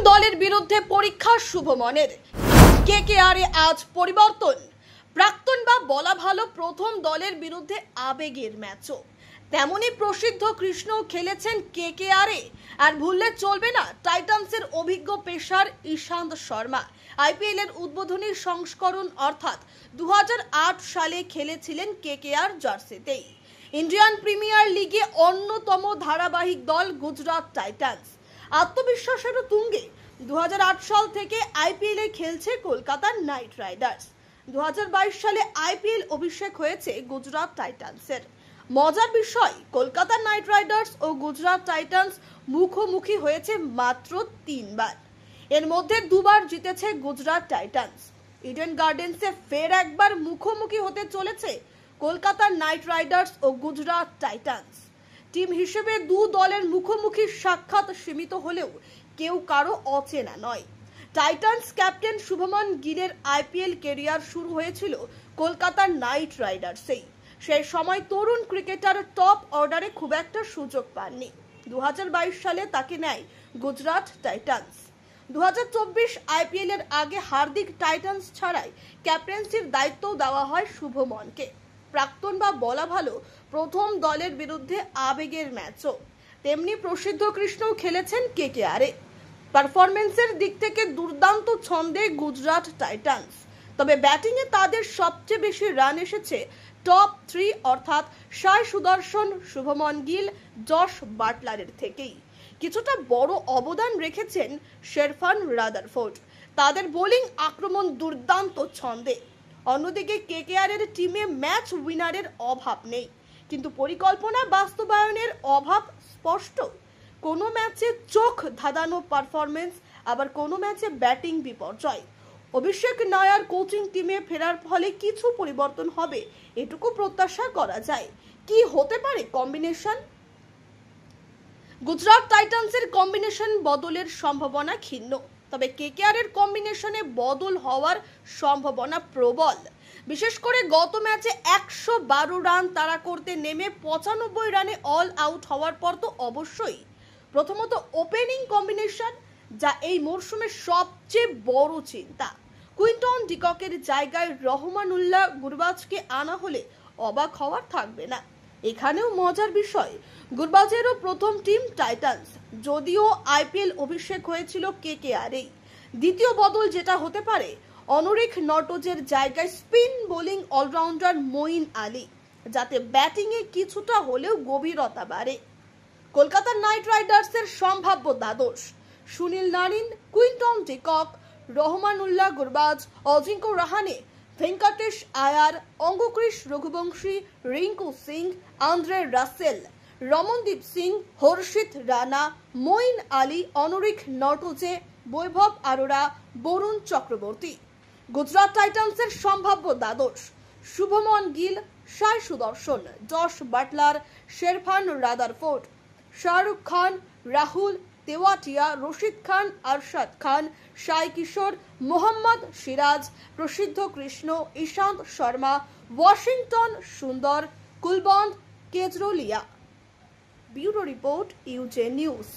দলের বিরুদ্ধে পরীক্ষা শুভমনের। কেকেআরে আজ পরিবর্তন। প্রাক্তন বা বলা ভালো প্রথম দলের বিরুদ্ধে আবেগের ম্যাচও। তেমনি প্রসিদ্ধ কৃষ্ণ খেলেছেন কেকেআরে। আর ভুললে চলবে না টাইটান্সের অভিজ্ঞ পেসার ইশান্ত শর্মা। আইপিএল এর উদ্বোধনী সংস্করণ অর্থাৎ 2008 সালে খেলেছিলেন কেকেআর জার্সিতেই। ইন্ডিয়ান প্রিমিয়ার লিগে অন্যতম ধারাবাহিক দল গুজরাট টাইটান্স। আত্মবিশ্বাসেরও তুঙ্গে 2008 সাল থেকে আইপিএল এ খেলছে কলকাতা নাইট রাইডার্স। 2022 সালে আইপিএল অভিষেক হয়েছে গুজরাট টাইটান্সের। মজার বিষয়, কলকাতা নাইট রাইডার্স ও গুজরাট টাইটান্স মুখোমুখি হয়েছে মাত্র 3 বার। এর মধ্যে 2 বার জিতেছে গুজরাট টাইটান্স। ইডেন গার্ডেন্সে ফের একবার মুখোমুখি হতে চলেছে কলকাতা নাইট রাইডার্স ও গুজরাট টাইটান্স। টিম হিসেবে দু দলের মুখোমুখি সাক্ষাৎ সীমিত হলেও কেউ কারো অচেনা নয়। টাইটান্স ক্যাপ্টেন শুভমন গিলের আইপিএল ক্যারিয়ার শুরু হয়েছিল কলকাতা নাইট রাইডার্সেই। সেই সময় তরুণ ক্রিকেটার টপ অর্ডারে খুব একটা সুযোগ পাননি। 2022 সালে তাকে নেয় গুজরাট টাইটান্স। 2024 আইপিএল এর আগে হার্দিক টাইটান্স ছাড়াই ক্যাপ্টেন্সির দায়িত্বও দেওয়া হয় শুভমনকে। প্রাক্তন বা বলা ভালো প্রথম দলের বিরুদ্ধে আবেগের ম্যাচও। তেমনি প্রসিদ্ধ কৃষ্ণও খেলেছেন কেকেআরে। পারফরমেন্সের দিক থেকে দুর্দান্ত ছন্দে গুজরাট টাইটান্স। তবে ব্যাটিংয়ে তাদের সবচেয়ে বেশি রান এসেছে টপ 3 অর্থাৎ সাই সুদর্শন, শুভমন গিল, জশ বাটলারের থেকেই। কিছুটা বড় অবদান রেখেছেন শেরফান রাদারফোর্ড। তাদের বোলিং আক্রমণ দুর্দান্ত ছন্দে। অন্যদিকে কেকেআরের টিমে ম্যাচ উইনারের অভাব নেই, কিন্তু পরিকল্পনা বাস্তবায়নের অভাব স্পষ্ট। কোনো ম্যাচে চোখ ধাঁধানো পারফরমেন্স, আবার কোনো ম্যাচে ব্যাটিং বিপর্যয়। অভিষেক নায়ার কোচিং টিমে ফেরার ফলে কিছু পরিবর্তন হবে এটুকু প্রত্যাশা করা যায়। কি হতে পারে কম্বিনেশন? গুজরাট টাইটান্সের কম্বিনেশন বদলের সম্ভাবনা ক্ষীণ, তবে কেকেআরের কম্বিনেশনে বদল হওয়ার সম্ভাবনা প্রবল। বিশেষ করে গত ম্যাচে 112 রান তাড়া করতে নেমে 95 রানে অল আউট হওয়ার পর তো অবশ্যই। প্রথমত ওপেনিং কম্বিনেশন, যা এই মরশুমের সবচেয়ে বড় চিন্তা। কুইন্টন ডিককের জায়গায় রহমানুল্লাহ গুরবাজকে আনা হলে অবাক হওয়ার থাকবে না। এখানেও মজার বিষয়, গুরবাজেরও প্রথম টিম টাইটান্স, যদিও আইপিএল অভিষেক হয়েছিল কেকেআরেই। দ্বিতীয় বদল যেটা হতে পারে, অনরিক নটজের জায়গায় spin bowling allrounder Moeen Ali, যাতে ব্যাটিংয়ে কিছুটা হলেও গভীরতা বাড়ে। কলকাতা নাইট রাইডার্সের সম্ভাব্য দ্বাদশ: Sunil Narine, Quinton de Kock, Rahmanullah Gurbaz, Ajinkya Rahane, Venkatesh Iyer, Angkrish Raghuvanshi, Rinku Singh, Andre Russell, Ramandeep Singh, Harshit Rana, Moeen Ali, Anrich Nortje, Vaibhav Arora, Varun Chakravarthy. Gujarat টাইটান্সের সম্ভাব্য দ্বাদশ: Shubman Gill, Sai Sudharsan, Jos Buttler, Sherfane Rutherford, Shahrukh Khan, Rahul Tewatia, Rashid Khan, Arshad Khan, Sai Kishore, Mohammad Siraj, প্রসিদ্ধ Krishna, Ishant Sharma, Washington Sundar, Kulwant Khejroliya. Bureau report, UJ news.